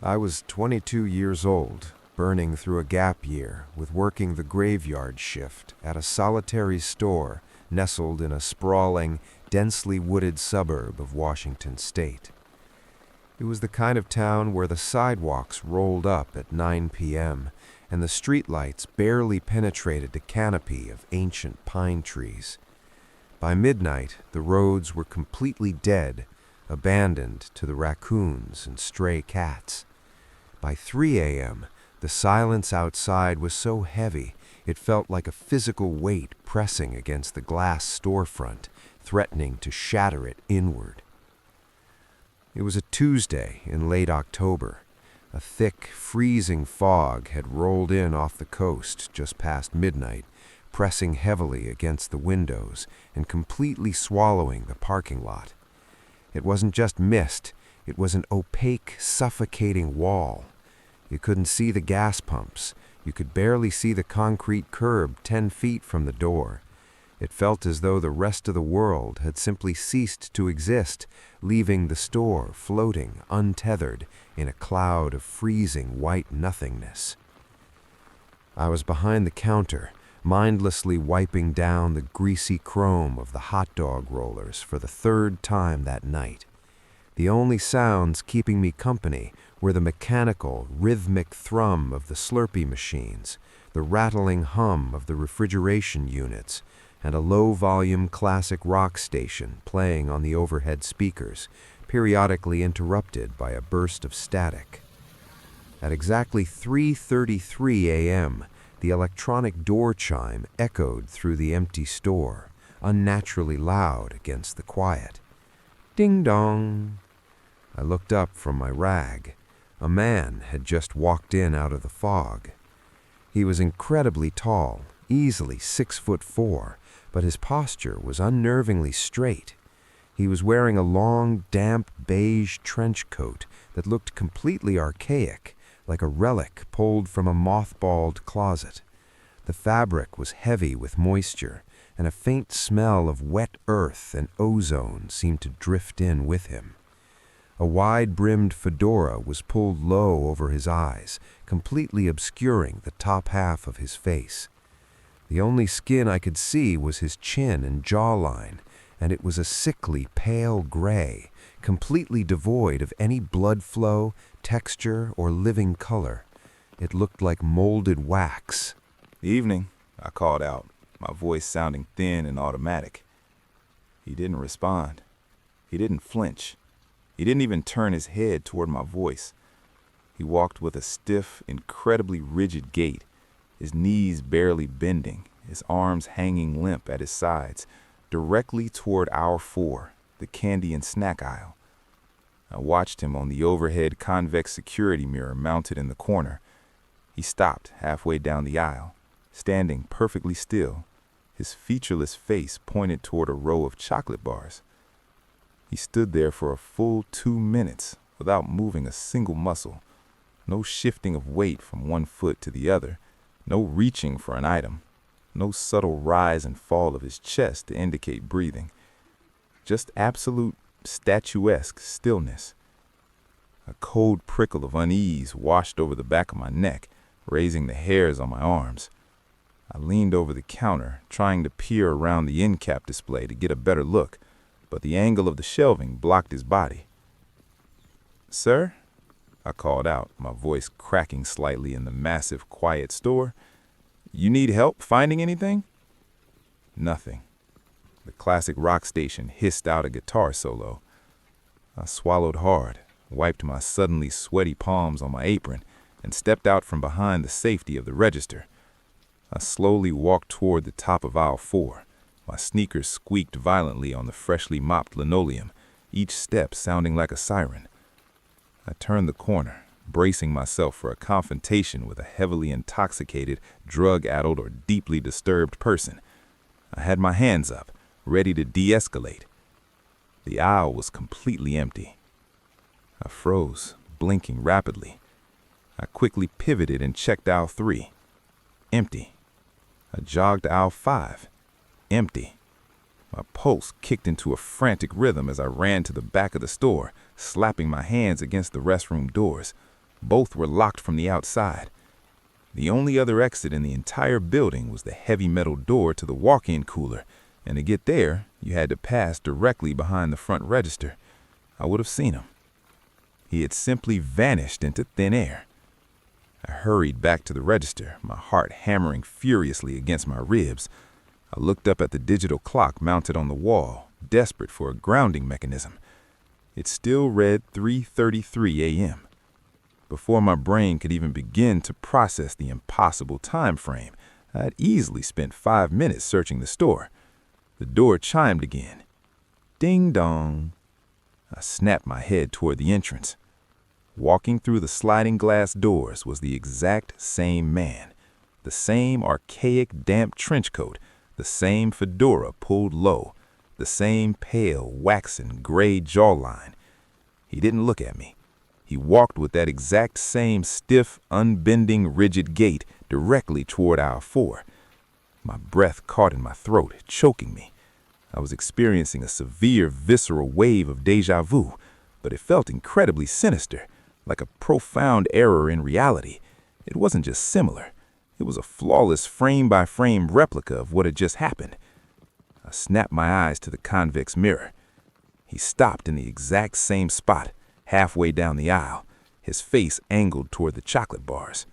I was 22 years old, burning through a gap year with working the graveyard shift at a solitary store nestled in a sprawling, densely wooded suburb of Washington State. It was the kind of town where the sidewalks rolled up at 9 p.m. and the streetlights barely penetrated the canopy of ancient pine trees. By midnight, the roads were completely dead, abandoned to the raccoons and stray cats. By 3 a.m., the silence outside was so heavy it felt like a physical weight pressing against the glass storefront, threatening to shatter it inward. It was a Tuesday in late October. A thick, freezing fog had rolled in off the coast just past midnight, pressing heavily against the windows and completely swallowing the parking lot. It wasn't just mist, it was an opaque, suffocating wall. You couldn't see the gas pumps. You could barely see the concrete curb 10 feet from the door. It felt as though the rest of the world had simply ceased to exist, leaving the store floating, untethered, in a cloud of freezing white nothingness. I was behind the counter, mindlessly wiping down the greasy chrome of the hot dog rollers for the third time that night. The only sounds keeping me company were the mechanical, rhythmic thrum of the Slurpee machines, the rattling hum of the refrigeration units, and a low-volume classic rock station playing on the overhead speakers, periodically interrupted by a burst of static. At exactly 3:33 a.m., the electronic door chime echoed through the empty store, unnaturally loud against the quiet. Ding-dong! I looked up from my rag. A man had just walked in out of the fog. He was incredibly tall, easily 6'4", but his posture was unnervingly straight. He was wearing a long, damp beige trench coat that looked completely archaic, like a relic pulled from a mothballed closet. The fabric was heavy with moisture, and a faint smell of wet earth and ozone seemed to drift in with him. A wide-brimmed fedora was pulled low over his eyes, completely obscuring the top half of his face. The only skin I could see was his chin and jawline, and it was a sickly pale gray, completely devoid of any blood flow, texture, or living color. It looked like molded wax. "Evening," I called out, my voice sounding thin and automatic. He didn't respond. He didn't flinch. He didn't even turn his head toward my voice. He walked with a stiff, incredibly rigid gait, his knees barely bending, his arms hanging limp at his sides, directly toward aisle 4, the candy and snack aisle. I watched him on the overhead convex security mirror mounted in the corner. He stopped halfway down the aisle, standing perfectly still, his featureless face pointed toward a row of chocolate bars. He stood there for a full 2 minutes without moving a single muscle, no shifting of weight from one foot to the other, no reaching for an item, no subtle rise and fall of his chest to indicate breathing, just absolute statuesque stillness. A cold prickle of unease washed over the back of my neck, raising the hairs on my arms. I leaned over the counter, trying to peer around the end cap display to get a better look, but the angle of the shelving blocked his body. "Sir?" I called out, my voice cracking slightly in the massive, quiet store. "You need help finding anything?" Nothing. The classic rock station hissed out a guitar solo. I swallowed hard, wiped my suddenly sweaty palms on my apron, and stepped out from behind the safety of the register. I slowly walked toward the top of aisle 4. My sneakers squeaked violently on the freshly mopped linoleum, each step sounding like a siren. I turned the corner, bracing myself for a confrontation with a heavily intoxicated, drug-addled, or deeply disturbed person. I had my hands up, ready to de-escalate. The aisle was completely empty. I froze, blinking rapidly. I quickly pivoted and checked aisle 3. Empty. I jogged aisle 5. Empty. My pulse kicked into a frantic rhythm as I ran to the back of the store, slapping my hands against the restroom doors. Both were locked from the outside. The only other exit in the entire building was the heavy metal door to the walk-in cooler, and to get there, you had to pass directly behind the front register. I would have seen him. He had simply vanished into thin air. I hurried back to the register, my heart hammering furiously against my ribs. I looked up at the digital clock mounted on the wall, desperate for a grounding mechanism. It still read 3:33 a.m. Before my brain could even begin to process the impossible time frame, I had easily spent 5 minutes searching the store. The door chimed again. Ding dong. I snapped my head toward the entrance. Walking through the sliding glass doors was the exact same man. The same archaic damp trench coat, the same fedora pulled low, the same pale, waxen, gray jawline. He didn't look at me. He walked with that exact same stiff, unbending, rigid gait directly toward aisle 4. My breath caught in my throat, choking me. I was experiencing a severe, visceral wave of déjà vu, but it felt incredibly sinister, like a profound error in reality. It wasn't just similar. It was a flawless frame-by-frame replica of what had just happened. I snapped my eyes to the convex mirror. He stopped in the exact same spot, halfway down the aisle, his face angled toward the chocolate bars.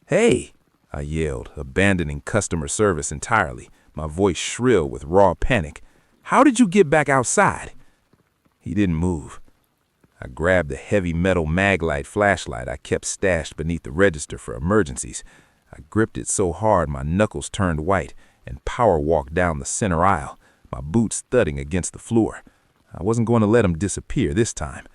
"Hey!" I yelled, abandoning customer service entirely, my voice shrill with raw panic. "How did you get back outside?" He didn't move. I grabbed the heavy metal Maglite flashlight I kept stashed beneath the register for emergencies. I gripped it so hard my knuckles turned white and power walked down the center aisle, my boots thudding against the floor. I wasn't going to let him disappear this time.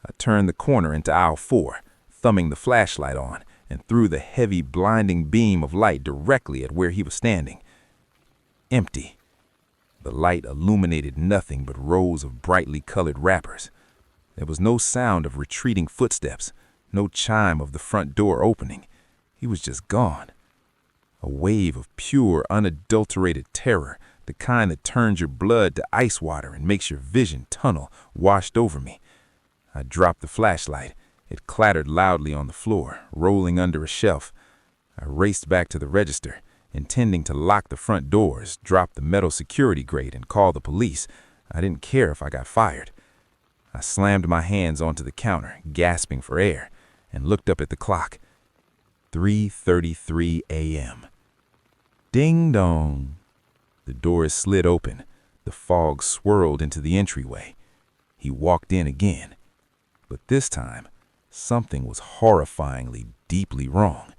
I turned the corner into aisle 4, thumbing the flashlight on, and threw the heavy, blinding beam of light directly at where he was standing. Empty. The light illuminated nothing but rows of brightly colored wrappers. There was no sound of retreating footsteps, no chime of the front door opening. He was just gone. A wave of pure, unadulterated terror, the kind that turns your blood to ice water and makes your vision tunnel, washed over me. I dropped the flashlight. It clattered loudly on the floor, rolling under a shelf. I raced back to the register, intending to lock the front doors, drop the metal security grate, and call the police. I didn't care if I got fired. I slammed my hands onto the counter, gasping for air, and looked up at the clock. 3:33 a.m. Ding dong. The doors slid open. The fog swirled into the entryway. He walked in again. But this time, something was horrifyingly, deeply wrong.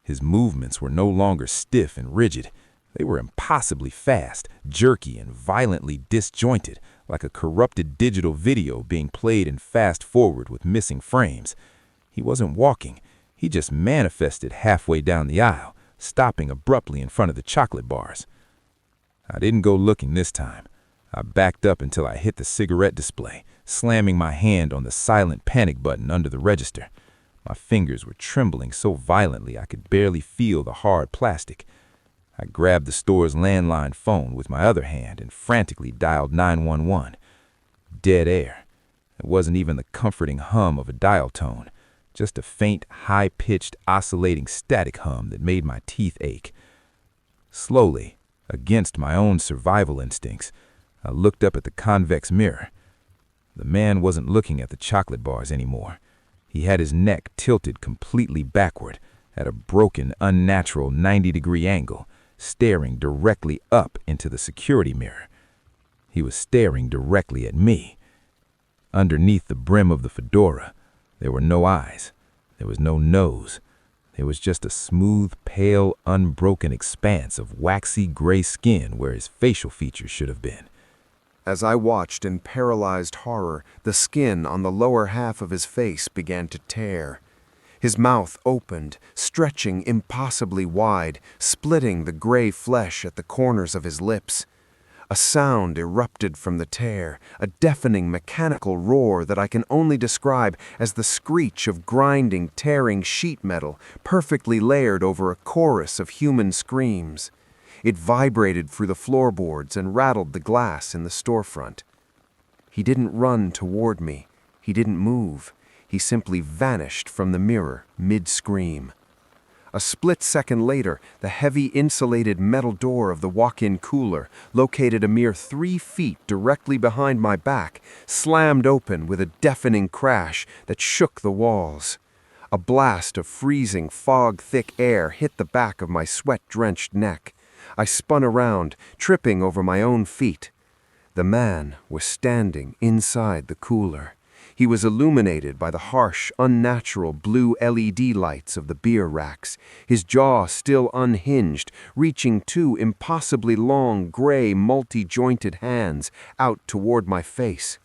His movements were no longer stiff and rigid. They were impossibly fast, jerky, and violently disjointed, like a corrupted digital video being played in fast forward with missing frames. He wasn't walking. He just manifested halfway down the aisle, stopping abruptly in front of the chocolate bars. I didn't go looking this time. I backed up until I hit the cigarette display, slamming my hand on the silent panic button under the register. My fingers were trembling so violently I could barely feel the hard plastic. I grabbed the store's landline phone with my other hand and frantically dialed 911. Dead air. It wasn't even the comforting hum of a dial tone, just a faint, high-pitched, oscillating static hum that made my teeth ache. Slowly, against my own survival instincts, I looked up at the convex mirror. The man wasn't looking at the chocolate bars anymore. He had his neck tilted completely backward at a broken, unnatural 90-degree angle, staring directly up into the security mirror. He was staring directly at me. Underneath the brim of the fedora, there were no eyes. There was no nose. There was just a smooth, pale, unbroken expanse of waxy gray skin where his facial features should have been. As I watched in paralyzed horror, the skin on the lower half of his face began to tear. His mouth opened, stretching impossibly wide, splitting the gray flesh at the corners of his lips. A sound erupted from the tear, a deafening mechanical roar that I can only describe as the screech of grinding, tearing sheet metal, perfectly layered over a chorus of human screams. It vibrated through the floorboards and rattled the glass in the storefront. He didn't run toward me. He didn't move. He simply vanished from the mirror mid-scream. A split second later, the heavy insulated metal door of the walk-in cooler, located a mere 3 feet directly behind my back, slammed open with a deafening crash that shook the walls. A blast of freezing, fog-thick air hit the back of my sweat-drenched neck. I spun around, tripping over my own feet. The man was standing inside the cooler. He was illuminated by the harsh, unnatural blue LED lights of the beer racks, his jaw still unhinged, reaching 2 impossibly long, gray, multi-jointed hands out toward my face.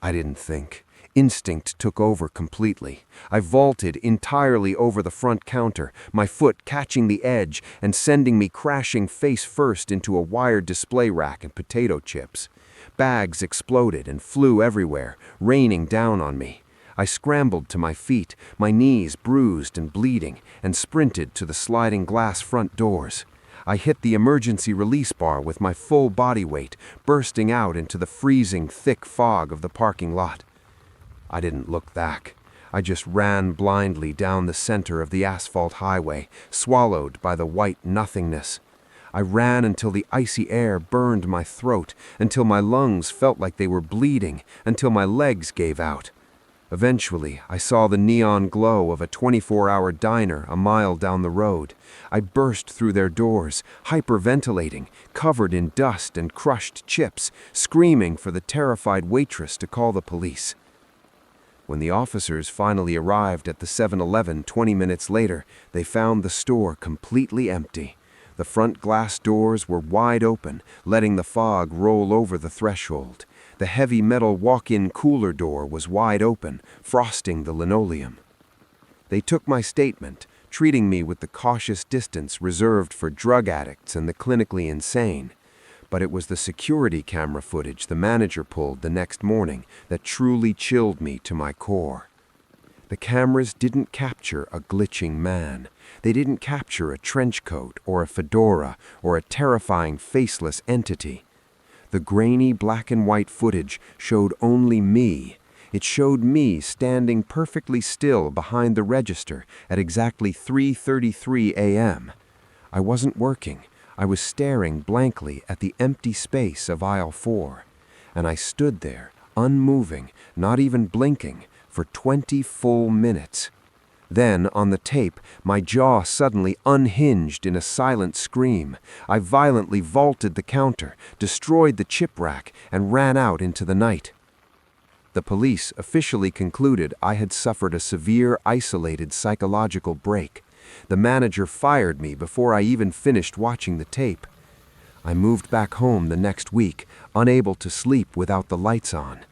I didn't think. Instinct took over completely. I vaulted entirely over the front counter, my foot catching the edge and sending me crashing face first into a wired display rack and potato chips. Bags exploded and flew everywhere, raining down on me. I scrambled to my feet, my knees bruised and bleeding, and sprinted to the sliding glass front doors. I hit the emergency release bar with my full body weight, bursting out into the freezing, thick fog of the parking lot. I didn't look back. I just ran blindly down the center of the asphalt highway, swallowed by the white nothingness. I ran until the icy air burned my throat, until my lungs felt like they were bleeding, until my legs gave out. Eventually, I saw the neon glow of a 24-hour diner a mile down the road. I burst through their doors, hyperventilating, covered in dust and crushed chips, screaming for the terrified waitress to call the police. When the officers finally arrived at the 7-Eleven 20 minutes later, they found the store completely empty. The front glass doors were wide open, letting the fog roll over the threshold. The heavy metal walk-in cooler door was wide open, frosting the linoleum. They took my statement, treating me with the cautious distance reserved for drug addicts and the clinically insane. But it was the security camera footage the manager pulled the next morning that truly chilled me to my core. The cameras didn't capture a glitching man. They didn't capture a trench coat or a fedora or a terrifying faceless entity. The grainy black and white footage showed only me. It showed me standing perfectly still behind the register at exactly 3:33 a.m. I wasn't working. I was staring blankly at the empty space of aisle 4, and I stood there, unmoving, not even blinking, for 20 full minutes. Then, on the tape, my jaw suddenly unhinged in a silent scream. I violently vaulted the counter, destroyed the chip rack, and ran out into the night. The police officially concluded I had suffered a severe, isolated psychological break. The manager fired me before I even finished watching the tape. I moved back home the next week, unable to sleep without the lights on.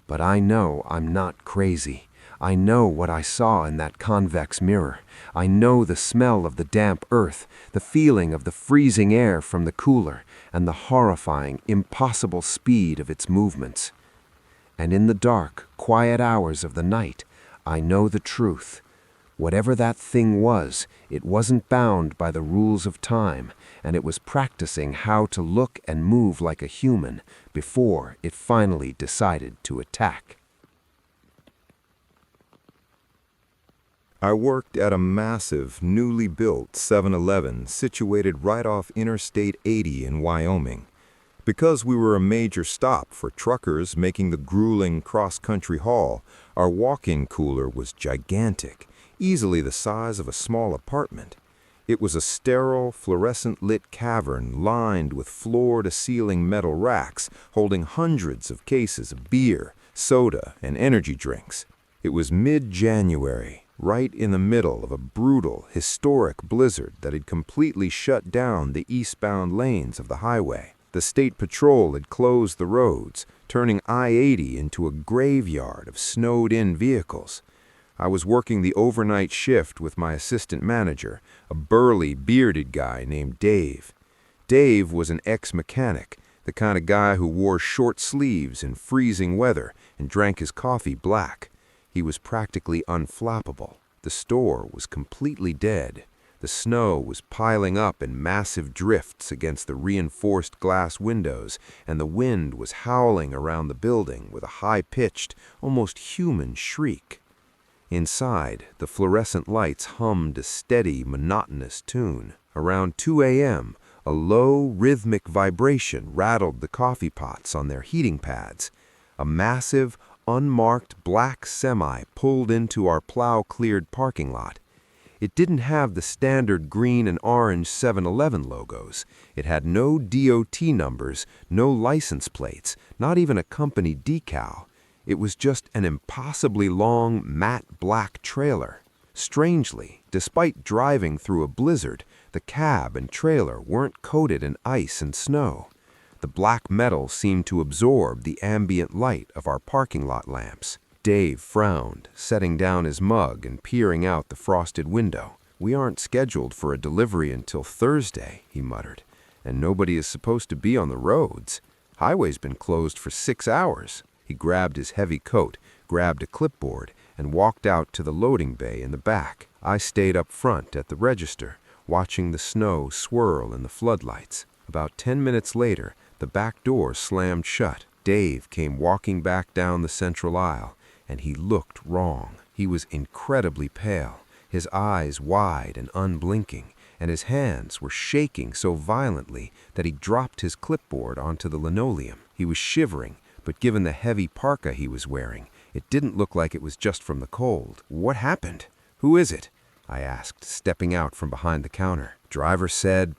But I know I'm not crazy. I know what I saw in that convex mirror. I know the smell of the damp earth, the feeling of the freezing air from the cooler, and the horrifying, impossible speed of its movements. And in the dark, quiet hours of the night, I know the truth. Whatever that thing was, it wasn't bound by the rules of time, and it was practicing how to look and move like a human before it finally decided to attack. I worked at a massive, newly built 7-Eleven situated right off Interstate 80 in Wyoming. Because we were a major stop for truckers making the grueling cross-country haul, our walk-in cooler was gigantic, easily the size of a small apartment. It was a sterile, fluorescent-lit cavern lined with floor-to-ceiling metal racks holding hundreds of cases of beer, soda, and energy drinks. It was mid-January, right in the middle of a brutal, historic blizzard that had completely shut down the eastbound lanes of the highway. The state patrol had closed the roads, turning I-80 into a graveyard of snowed-in vehicles. I was working the overnight shift with my assistant manager, a burly, bearded guy named Dave. Dave was an ex-mechanic, the kind of guy who wore short sleeves in freezing weather and drank his coffee black. He was practically unflappable. The store was completely dead. The snow was piling up in massive drifts against the reinforced glass windows, and the wind was howling around the building with a high-pitched, almost human shriek. Inside, the fluorescent lights hummed a steady, monotonous tune. Around 2 a.m., a low, rhythmic vibration rattled the coffee pots on their heating pads. A massive, unmarked black semi pulled into our plow-cleared parking lot. It didn't have the standard green and orange 7-Eleven logos. It had no DOT numbers, no license plates, not even a company decal. It was just an impossibly long, matte black trailer. Strangely, despite driving through a blizzard, the cab and trailer weren't coated in ice and snow. The black metal seemed to absorb the ambient light of our parking lot lamps. Dave frowned, setting down his mug and peering out the frosted window. "We aren't scheduled for a delivery until Thursday," he muttered, "and nobody is supposed to be on the roads. Highway's been closed for 6 hours. He grabbed his heavy coat, grabbed a clipboard, and walked out to the loading bay in the back. I stayed up front at the register, watching the snow swirl in the floodlights. About 10 minutes later, the back door slammed shut. Dave came walking back down the central aisle, and he looked wrong. He was incredibly pale, his eyes wide and unblinking, and his hands were shaking so violently that he dropped his clipboard onto the linoleum. He was shivering, but given the heavy parka he was wearing, it didn't look like it was just from the cold. "What happened? Who is it?" I asked, stepping out from behind the counter. Driver said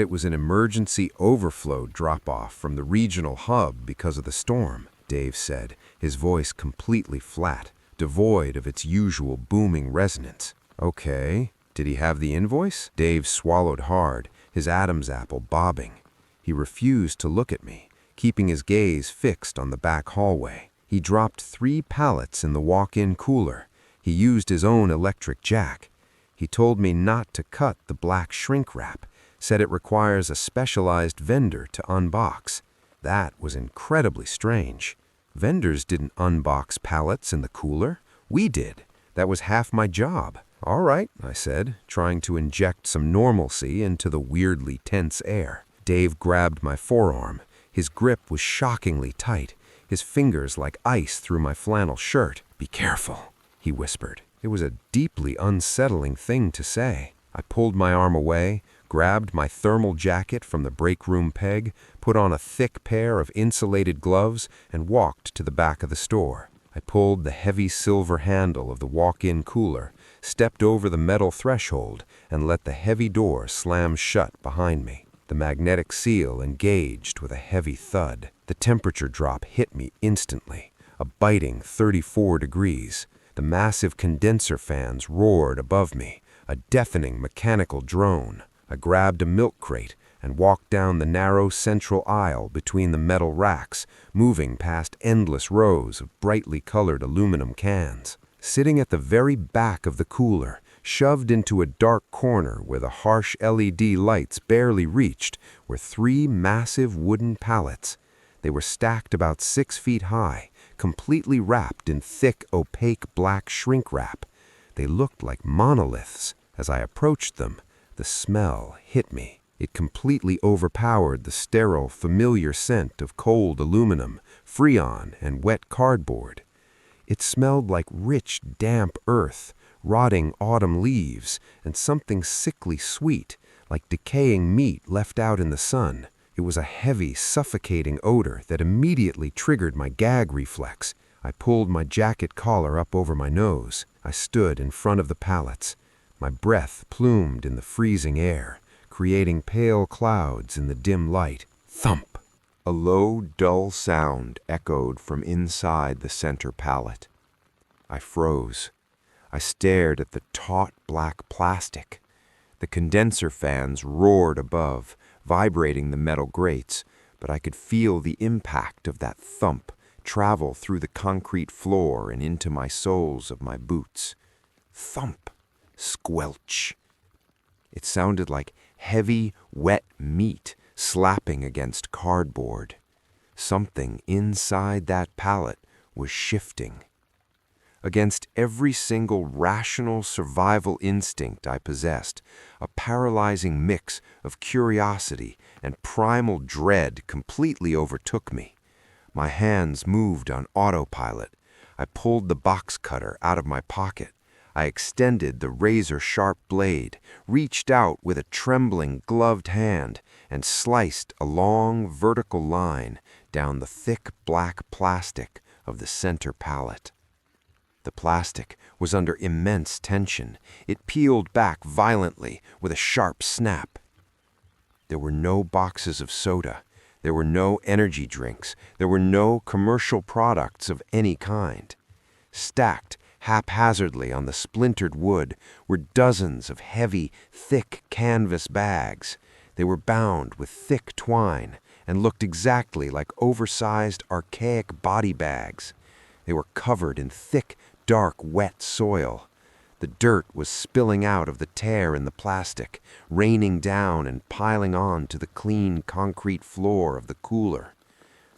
it was an emergency overflow drop-off from the regional hub because of the storm, Dave said, his voice completely flat, devoid of its usual booming resonance. "Okay. Did he have the invoice?" Dave swallowed hard, his Adam's apple bobbing. He refused to look at me, keeping his gaze fixed on the back hallway. He dropped 3 pallets in the walk-in cooler. He used his own electric jack. He told me not to cut the black shrink wrap, said it requires a specialized vendor to unbox. That was incredibly strange. Vendors didn't unbox pallets in the cooler. We did. That was half my job. "All right," I said, trying to inject some normalcy into the weirdly tense air. Dave grabbed my forearm. His grip was shockingly tight, his fingers like ice through my flannel shirt. "Be careful," he whispered. It was a deeply unsettling thing to say. I pulled my arm away, grabbed my thermal jacket from the break room peg, put on a thick pair of insulated gloves, and walked to the back of the store. I pulled the heavy silver handle of the walk-in cooler, stepped over the metal threshold, and let the heavy door slam shut behind me. The magnetic seal engaged with a heavy thud. The temperature drop hit me instantly, a biting 34 degrees. The massive condenser fans roared above me, a deafening mechanical drone. I grabbed a milk crate and walked down the narrow central aisle between the metal racks, moving past endless rows of brightly colored aluminum cans. Sitting at the very back of the cooler, shoved into a dark corner where the harsh LED lights barely reached, were 3 massive wooden pallets. They were stacked about 6 feet high, completely wrapped in thick, opaque black shrink wrap. They looked like monoliths. As I approached them, the smell hit me. It completely overpowered the sterile, familiar scent of cold aluminum, Freon, and wet cardboard. It smelled like rich, damp earth, rotting autumn leaves, and something sickly sweet, like decaying meat left out in the sun. It was a heavy, suffocating odor that immediately triggered my gag reflex. I pulled my jacket collar up over my nose. I stood in front of the pallets. My breath plumed in the freezing air, creating pale clouds in the dim light. Thump! A low, dull sound echoed from inside the center pallet. I froze. I stared at the taut black plastic. The condenser fans roared above, vibrating the metal grates, but I could feel the impact of that thump travel through the concrete floor and into my soles of my boots. Thump! Squelch! It sounded like heavy, wet meat slapping against cardboard. Something inside that pallet was shifting. Against every single rational survival instinct I possessed, a paralyzing mix of curiosity and primal dread completely overtook me. My hands moved on autopilot. I pulled the box cutter out of my pocket. I extended the razor-sharp blade, reached out with a trembling, gloved hand, and sliced a long, vertical line down the thick black plastic of the center pallet. The plastic was under immense tension. It peeled back violently with a sharp snap. There were no boxes of soda. There were no energy drinks. There were no commercial products of any kind. Stacked haphazardly on the splintered wood were dozens of heavy, thick canvas bags. They were bound with thick twine and looked exactly like oversized, archaic body bags. They were covered in thick, dark, wet soil. The dirt was spilling out of the tear in the plastic, raining down and piling on to the clean concrete floor of the cooler.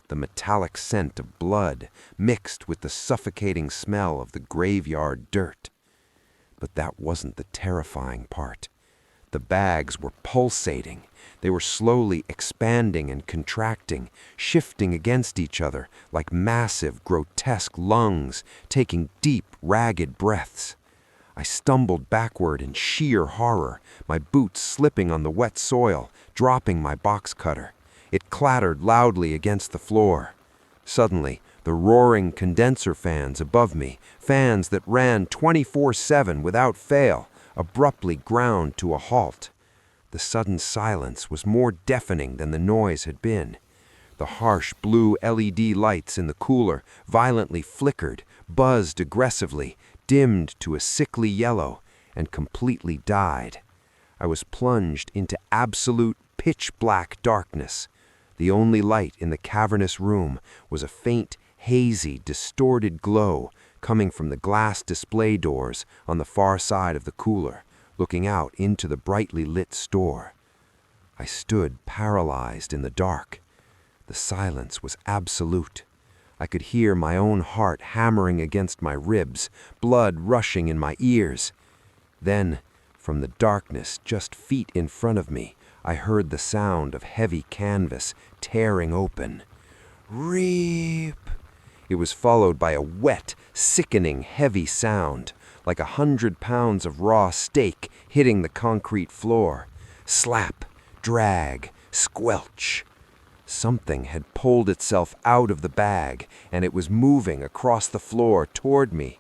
The metallic scent of blood mixed with the suffocating smell of the graveyard dirt. But that wasn't the terrifying part. The bags were pulsating. They were slowly expanding and contracting, shifting against each other like massive, grotesque lungs, taking deep, ragged breaths. I stumbled backward in sheer horror, my boots slipping on the wet soil, dropping my box cutter. It clattered loudly against the floor. Suddenly, the roaring condenser fans above me, fans that ran 24/7 without fail, abruptly ground to a halt. The sudden silence was more deafening than the noise had been. The harsh blue LED lights in the cooler violently flickered, buzzed aggressively, dimmed to a sickly yellow, and completely died. I was plunged into absolute pitch-black darkness. The only light in the cavernous room was a faint, hazy, distorted glow coming from the glass display doors on the far side of the cooler, looking out into the brightly lit store. I stood paralyzed in the dark. The silence was absolute. I could hear my own heart hammering against my ribs, blood rushing in my ears. Then, from the darkness just feet in front of me, I heard the sound of heavy canvas tearing open. Reap! It was followed by a wet, sickening, heavy sound, like 100 pounds of raw steak hitting the concrete floor. Slap, drag, squelch. Something had pulled itself out of the bag, and it was moving across the floor toward me.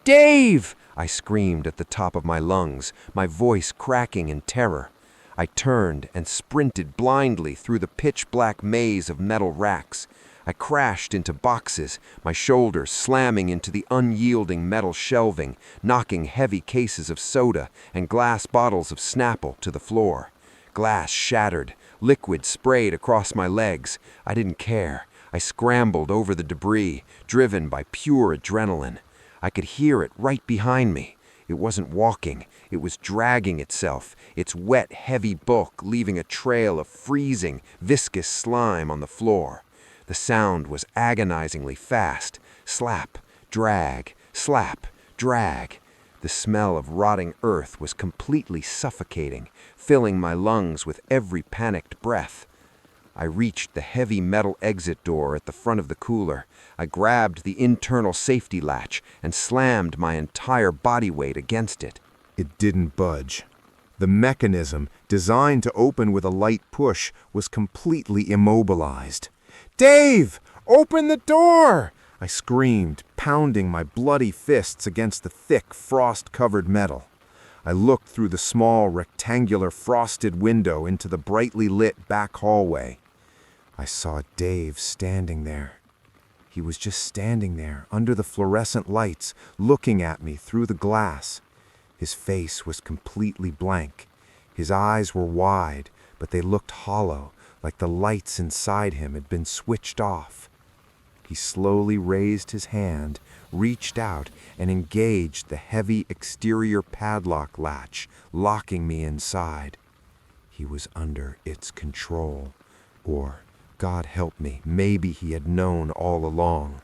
"Dave!" I screamed at the top of my lungs, my voice cracking in terror. I turned and sprinted blindly through the pitch-black maze of metal racks. I crashed into boxes, my shoulders slamming into the unyielding metal shelving, knocking heavy cases of soda and glass bottles of Snapple to the floor. Glass shattered, liquid sprayed across my legs. I didn't care. I scrambled over the debris, driven by pure adrenaline. I could hear it right behind me. It wasn't walking. It was dragging itself, its wet, heavy bulk leaving a trail of freezing, viscous slime on the floor. The sound was agonizingly fast. Slap, drag, slap, drag. The smell of rotting earth was completely suffocating, filling my lungs with every panicked breath. I reached the heavy metal exit door at the front of the cooler. I grabbed the internal safety latch and slammed my entire body weight against it. It didn't budge. The mechanism, designed to open with a light push, was completely immobilized. "Dave, open the door!" I screamed, pounding my bloody fists against the thick, frost-covered metal. I looked through the small, rectangular, frosted window into the brightly lit back hallway. I saw Dave standing there. He was just standing there, under the fluorescent lights, looking at me through the glass. His face was completely blank. His eyes were wide, but they looked hollow, like the lights inside him had been switched off. He slowly raised his hand, reached out, and engaged the heavy exterior padlock latch, locking me inside. He was under its control. Or, God help me, maybe he had known all along.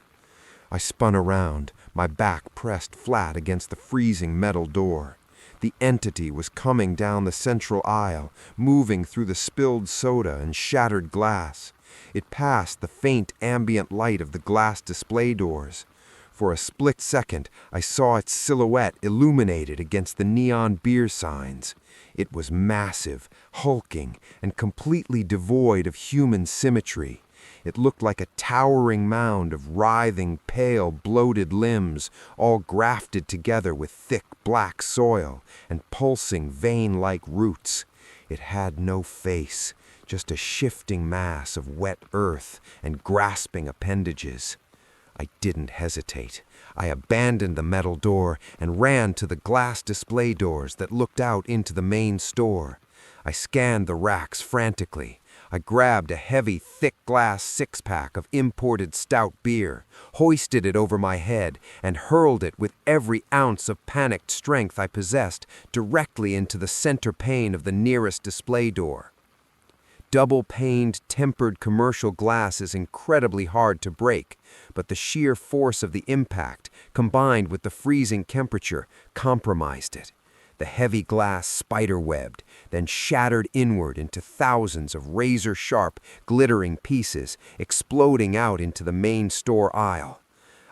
I spun around, my back pressed flat against the freezing metal door. The entity was coming down the central aisle, moving through the spilled soda and shattered glass. It passed the faint ambient light of the glass display doors. For a split second, I saw its silhouette illuminated against the neon beer signs. It was massive, hulking, and completely devoid of human symmetry. It looked like a towering mound of writhing, pale, bloated limbs, all grafted together with thick black soil and pulsing vein-like roots. It had no face, just a shifting mass of wet earth and grasping appendages. I didn't hesitate. I abandoned the metal door and ran to the glass display doors that looked out into the main store. I scanned the racks frantically. I grabbed a heavy, thick glass six-pack of imported stout beer, hoisted it over my head, and hurled it with every ounce of panicked strength I possessed directly into the center pane of the nearest display door. Double-paned, tempered commercial glass is incredibly hard to break, but the sheer force of the impact, combined with the freezing temperature, compromised it. The heavy glass spider-webbed, then shattered inward into thousands of razor-sharp, glittering pieces, exploding out into the main store aisle.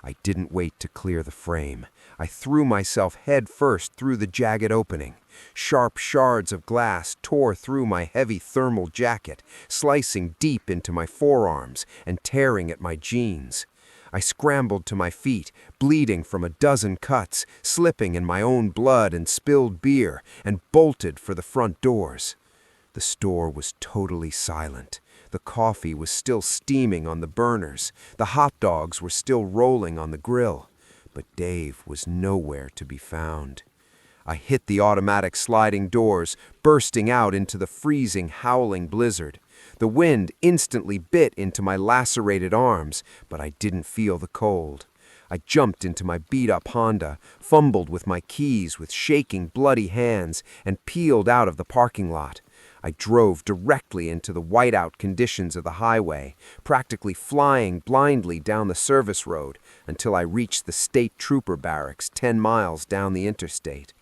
I didn't wait to clear the frame. I threw myself head first through the jagged opening. Sharp shards of glass tore through my heavy thermal jacket, slicing deep into my forearms and tearing at my jeans. I scrambled to my feet, bleeding from a dozen cuts, slipping in my own blood and spilled beer, and bolted for the front doors. The store was totally silent. The coffee was still steaming on the burners. The hot dogs were still rolling on the grill. But Dave was nowhere to be found. I hit the automatic sliding doors, bursting out into the freezing, howling blizzard. The wind instantly bit into my lacerated arms, but I didn't feel the cold. I jumped into my beat-up Honda, fumbled with my keys with shaking, bloody hands, and peeled out of the parking lot. I drove directly into the whiteout conditions of the highway, practically flying blindly down the service road until I reached the state trooper barracks 10 miles down the interstate.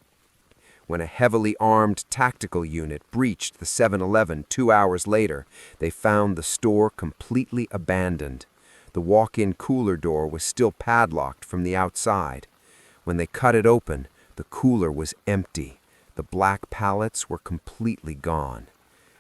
When a heavily armed tactical unit breached the 7-Eleven 2 hours later, they found the store completely abandoned. The walk-in cooler door was still padlocked from the outside. When they cut it open, the cooler was empty. The Black Pallets were completely gone.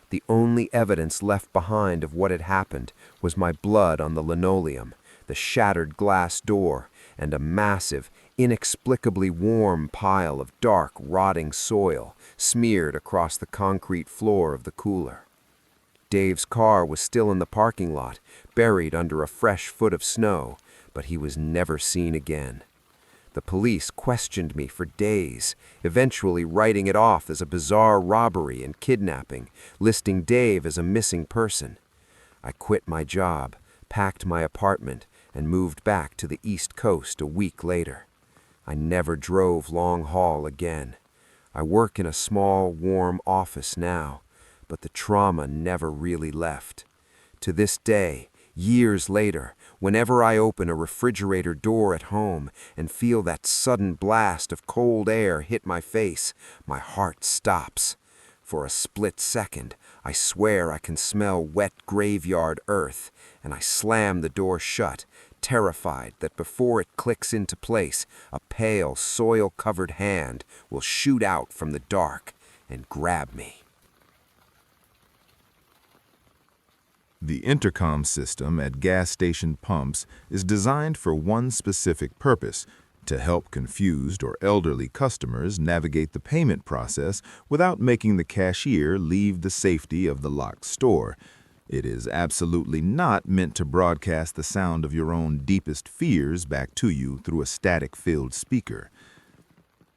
The only evidence left behind of what had happened was my blood on the linoleum, the shattered glass door, and a massive, inexplicably warm pile of dark, rotting soil smeared across the concrete floor of the cooler. Dave's car was still in the parking lot, buried under a fresh foot of snow, but he was never seen again. The police questioned me for days, eventually writing it off as a bizarre robbery and kidnapping, listing Dave as a missing person. I quit my job, packed my apartment, and moved back to the East Coast a week later. I never drove long haul again. I work in a small, warm office now, but the trauma never really left. To this day, years later, whenever I open a refrigerator door at home and feel that sudden blast of cold air hit my face, my heart stops. For a split second, I swear I can smell wet graveyard earth, and I slam the door shut, terrified that before it clicks into place, a pale, soil-covered hand will shoot out from the dark and grab me. The intercom system at gas station pumps is designed for one specific purpose: to help confused or elderly customers navigate the payment process without making the cashier leave the safety of the locked store. It is absolutely not meant to broadcast the sound of your own deepest fears back to you through a static-filled speaker.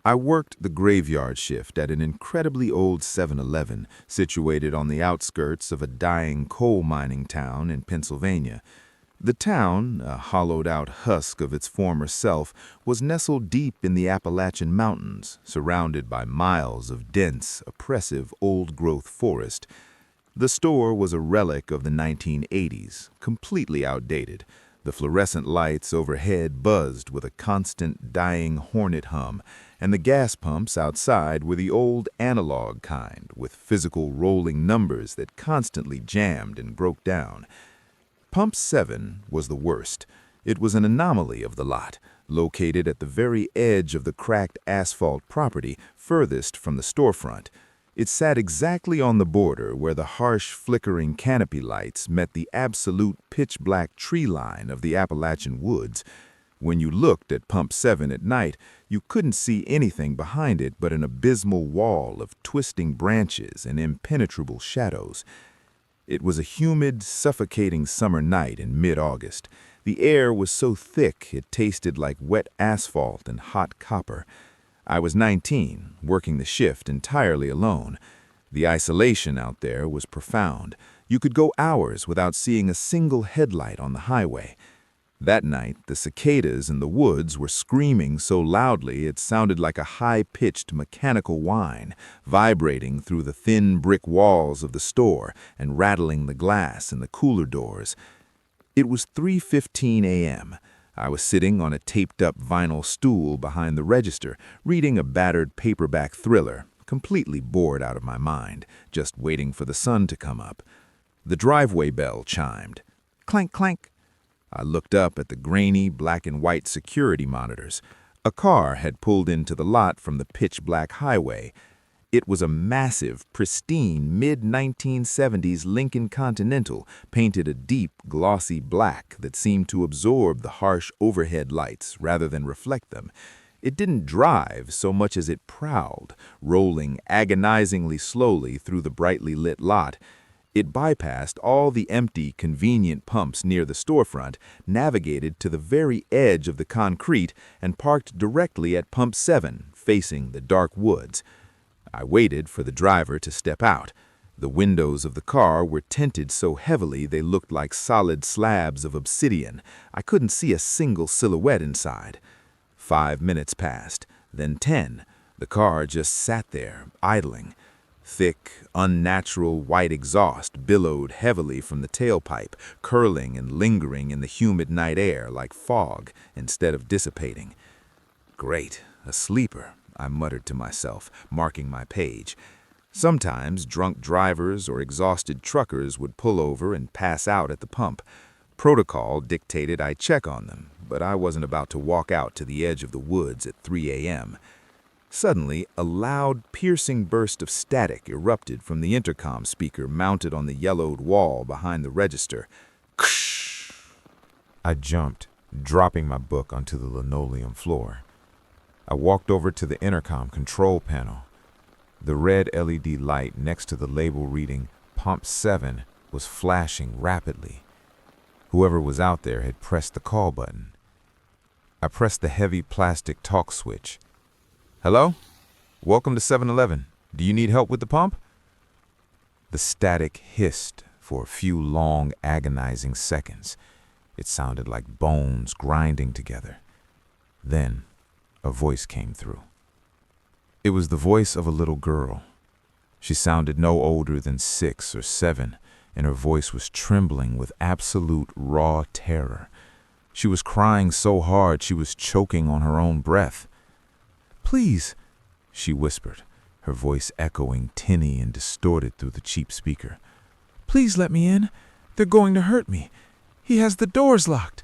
I worked the graveyard shift at an incredibly old 7-Eleven situated on the outskirts of a dying coal mining town in Pennsylvania. The town, a hollowed-out husk of its former self, was nestled deep in the Appalachian Mountains, surrounded by miles of dense, oppressive, old-growth forest. The store was a relic of the 1980s, completely outdated, The fluorescent lights overhead buzzed with a constant dying hornet hum, and the gas pumps outside were the old analog kind with physical rolling numbers that constantly jammed and broke down. Pump 7 was the worst. It was an anomaly of the lot, located at the very edge of the cracked asphalt property furthest from the storefront. It sat exactly on the border where the harsh, flickering canopy lights met the absolute pitch-black tree line of the Appalachian woods. When you looked at Pump 7 at night, you couldn't see anything behind it but an abysmal wall of twisting branches and impenetrable shadows. It was a humid, suffocating summer night in mid-August. The air was so thick it tasted like wet asphalt and hot copper. I was 19, working the shift entirely alone. The isolation out there was profound. You could go hours without seeing a single headlight on the highway. That night, the cicadas in the woods were screaming so loudly it sounded like a high-pitched mechanical whine, vibrating through the thin brick walls of the store and rattling the glass in the cooler doors. It was 3:15 a.m. I was sitting on a taped-up vinyl stool behind the register, reading a battered paperback thriller, completely bored out of my mind, just waiting for the sun to come up. The driveway bell chimed. Clank, clank. I looked up at the grainy black and white security monitors. A car had pulled into the lot from the pitch-black highway. It was a massive, pristine, mid-1970s Lincoln Continental, painted a deep, glossy black that seemed to absorb the harsh overhead lights rather than reflect them. It didn't drive so much as it prowled, rolling agonizingly slowly through the brightly lit lot. It bypassed all the empty, convenient pumps near the storefront, navigated to the very edge of the concrete, and parked directly at Pump 7, facing the dark woods. I waited for the driver to step out. The windows of the car were tinted so heavily they looked like solid slabs of obsidian. I couldn't see a single silhouette inside. 5 minutes passed, then 10. The car just sat there, idling. Thick, unnatural white exhaust billowed heavily from the tailpipe, curling and lingering in the humid night air like fog instead of dissipating. Great, a sleeper, I muttered to myself, marking my page. Sometimes drunk drivers or exhausted truckers would pull over and pass out at the pump. Protocol dictated I check on them, but I wasn't about to walk out to the edge of the woods at 3 a.m. Suddenly, a loud, piercing burst of static erupted from the intercom speaker mounted on the yellowed wall behind the register. Ksh! I jumped, dropping my book onto the linoleum floor. I walked over to the intercom control panel. The red LED light next to the label reading Pump 7 was flashing rapidly. Whoever was out there had pressed the call button. I pressed the heavy plastic talk switch. Hello? Welcome to 7-Eleven. Do you need help with the pump? The static hissed for a few long, agonizing seconds. It sounded like bones grinding together. Then, a voice came through. It was the voice of a little girl. She sounded no older than 6 or 7, and her voice was trembling with absolute raw terror. She was crying so hard she was choking on her own breath. Please, she whispered, her voice echoing tinny and distorted through the cheap speaker. Please let me in. They're going to hurt me. He has the doors locked.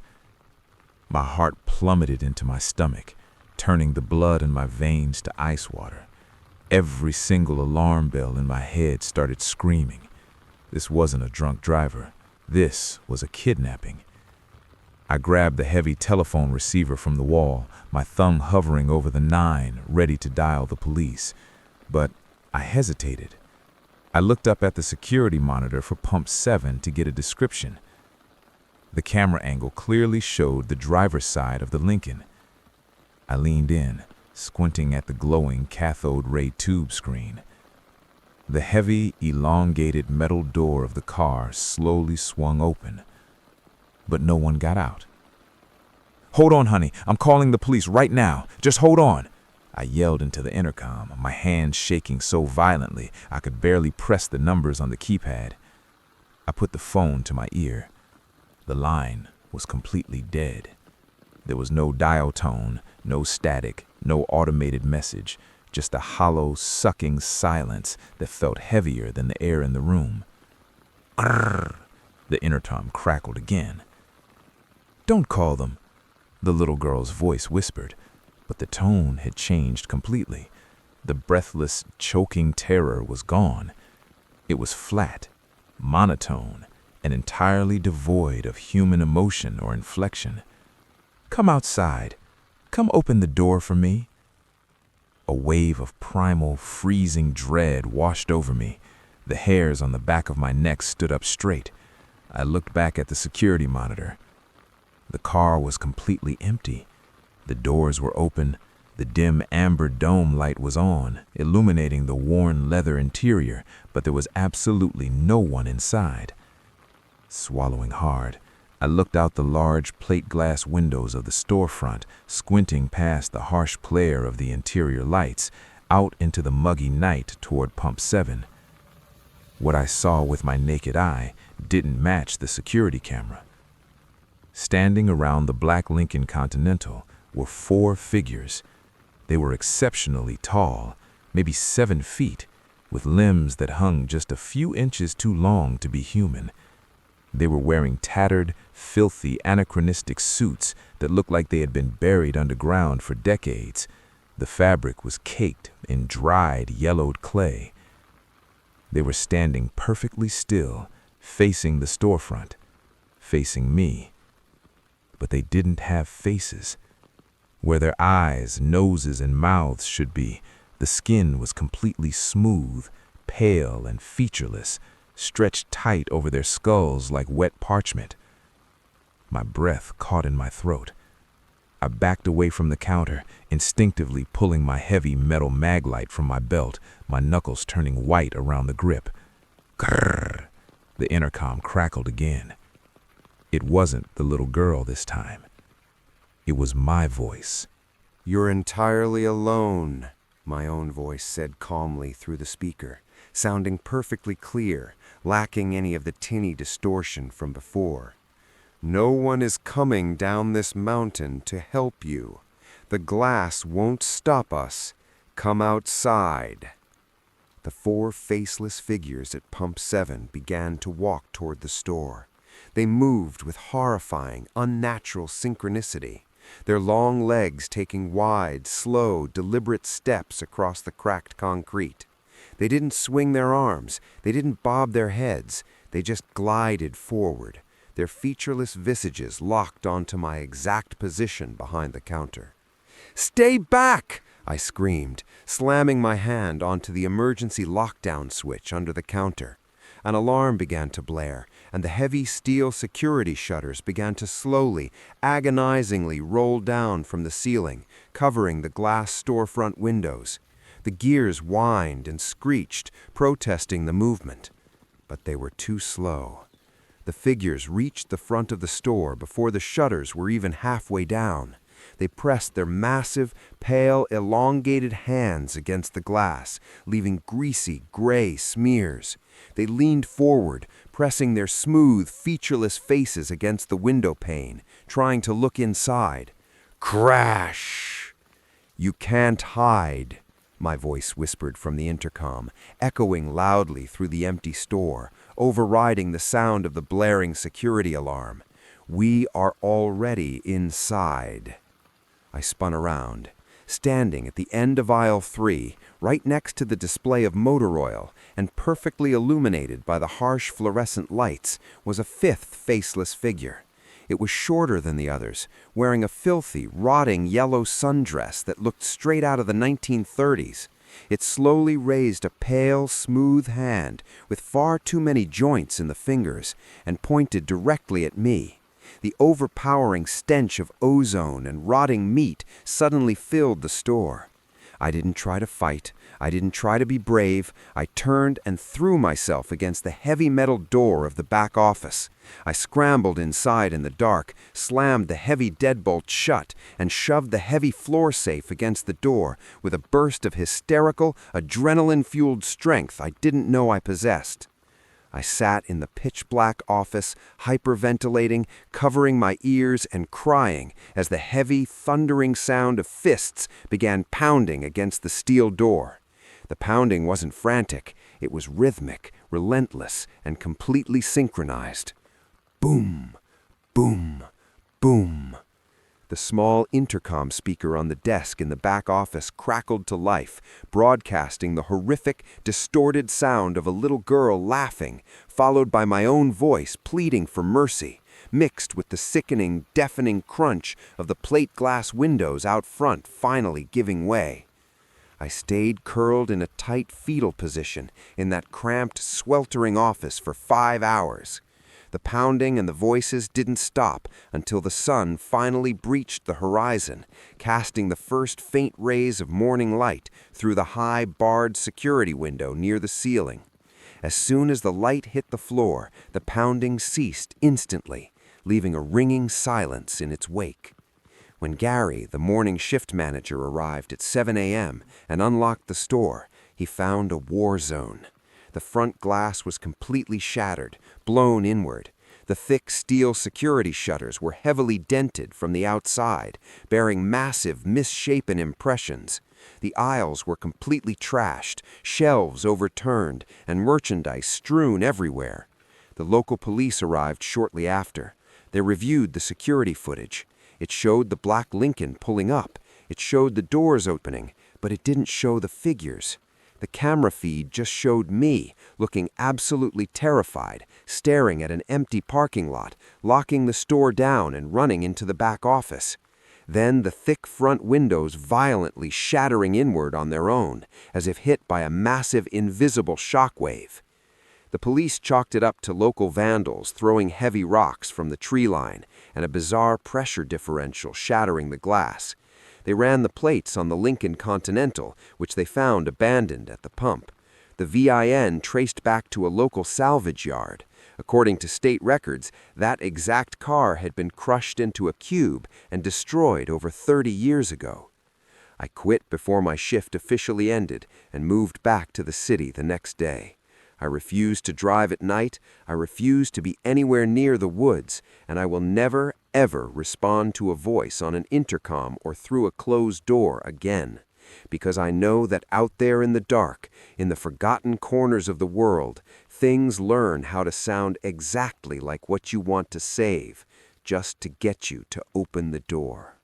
My heart plummeted into my stomach, turning the blood in my veins to ice water. Every single alarm bell in my head started screaming. This wasn't a drunk driver. This was a kidnapping. I grabbed the heavy telephone receiver from the wall, my thumb hovering over the 9, ready to dial the police. But I hesitated. I looked up at the security monitor for Pump 7 to get a description. The camera angle clearly showed the driver's side of the Lincoln. I leaned in, squinting at the glowing cathode ray tube screen. The heavy, elongated metal door of the car slowly swung open, but no one got out. Hold on, honey. I'm calling the police right now. Just hold on. I yelled into the intercom, my hands shaking so violently I could barely press the numbers on the keypad. I put the phone to my ear. The line was completely dead. There was no dial tone, no static, no automated message, just a hollow, sucking silence that felt heavier than the air in the room. Grrr! The intercom crackled again. "Don't call them," the little girl's voice whispered, but the tone had changed completely. The breathless, choking terror was gone. It was flat, monotone, and entirely devoid of human emotion or inflection. "Come outside. Come open the door for me." A wave of primal, freezing dread washed over me. The hairs on the back of my neck stood up straight. I looked back at the security monitor. The car was completely empty. The doors were open. The dim amber dome light was on, illuminating the worn leather interior, but there was absolutely no one inside. Swallowing hard, I looked out the large plate glass windows of the storefront, squinting past the harsh glare of the interior lights, out into the muggy night toward Pump 7. What I saw with my naked eye didn't match the security camera. Standing around the black Lincoln Continental were 4 figures. They were exceptionally tall, maybe 7 feet, with limbs that hung just a few inches too long to be human. They were wearing tattered, filthy, anachronistic suits that looked like they had been buried underground for decades. The fabric was caked in dried, yellowed clay. They were standing perfectly still, facing the storefront, facing me. But they didn't have faces. Where their eyes, noses, and mouths should be, the skin was completely smooth, pale, and featureless, stretched tight over their skulls like wet parchment. My breath caught in my throat. I backed away from the counter, instinctively pulling my heavy metal maglite from my belt, my knuckles turning white around the grip. Grrr! The intercom crackled again. It wasn't the little girl this time. It was my voice. "You're entirely alone," my own voice said calmly through the speaker, sounding perfectly clear, lacking any of the tinny distortion from before. "No one is coming down this mountain to help you. The glass won't stop us. Come outside." The 4 faceless figures at Pump 7 began to walk toward the store. They moved with horrifying, unnatural synchronicity, their long legs taking wide, slow, deliberate steps across the cracked concrete. They didn't swing their arms, they didn't bob their heads, they just glided forward, their featureless visages locked onto my exact position behind the counter. "Stay back!" I screamed, slamming my hand onto the emergency lockdown switch under the counter. An alarm began to blare, and the heavy steel security shutters began to slowly, agonizingly roll down from the ceiling, covering the glass storefront windows. The gears whined and screeched, protesting the movement. But they were too slow. The figures reached the front of the store before the shutters were even halfway down. They pressed their massive, pale, elongated hands against the glass, leaving greasy, gray smears. They leaned forward, pressing their smooth, featureless faces against the window pane, trying to look inside. Crash! "You can't hide," my voice whispered from the intercom, echoing loudly through the empty store, overriding the sound of the blaring security alarm. "We are already inside." I spun around. Standing at the end of aisle 3, right next to the display of motor oil, and perfectly illuminated by the harsh fluorescent lights, was a 5th faceless figure. It was shorter than the others, wearing a filthy, rotting yellow sundress that looked straight out of the 1930s. It slowly raised a pale, smooth hand with far too many joints in the fingers and pointed directly at me. The overpowering stench of ozone and rotting meat suddenly filled the store. I didn't try to fight. I didn't try to be brave. I turned and threw myself against the heavy metal door of the back office. I scrambled inside in the dark, slammed the heavy deadbolt shut, and shoved the heavy floor safe against the door with a burst of hysterical, adrenaline-fueled strength I didn't know I possessed. I sat in the pitch-black office, hyperventilating, covering my ears and crying as the heavy, thundering sound of fists began pounding against the steel door. The pounding wasn't frantic. It was rhythmic, relentless, and completely synchronized. Boom, boom, boom. The small intercom speaker on the desk in the back office crackled to life, broadcasting the horrific, distorted sound of a little girl laughing, followed by my own voice pleading for mercy, mixed with the sickening, deafening crunch of the plate glass windows out front finally giving way. I stayed curled in a tight fetal position in that cramped, sweltering office for 5 hours. The pounding and the voices didn't stop until the sun finally breached the horizon, casting the first faint rays of morning light through the high, barred security window near the ceiling. As soon as the light hit the floor, the pounding ceased instantly, leaving a ringing silence in its wake. When Gary, the morning shift manager, arrived at 7 a.m. and unlocked the store, he found a war zone. The front glass was completely shattered, blown inward. The thick steel security shutters were heavily dented from the outside, bearing massive, misshapen impressions. The aisles were completely trashed, shelves overturned, and merchandise strewn everywhere. The local police arrived shortly after. They reviewed the security footage. It showed the black Lincoln pulling up. It showed the doors opening, but it didn't show the figures. The camera feed just showed me, looking absolutely terrified, staring at an empty parking lot, locking the store down and running into the back office. Then the thick front windows violently shattering inward on their own, as if hit by a massive invisible shockwave. The police chalked it up to local vandals throwing heavy rocks from the tree line and a bizarre pressure differential shattering the glass. They ran the plates on the Lincoln Continental, which they found abandoned at the pump. The VIN traced back to a local salvage yard. According to state records, that exact car had been crushed into a cube and destroyed over 30 years ago. I quit before my shift officially ended and moved back to the city the next day. I refuse to drive at night, I refuse to be anywhere near the woods, and I will never, ever respond to a voice on an intercom or through a closed door again. Because I know that out there in the dark, in the forgotten corners of the world, things learn how to sound exactly like what you want to save, just to get you to open the door.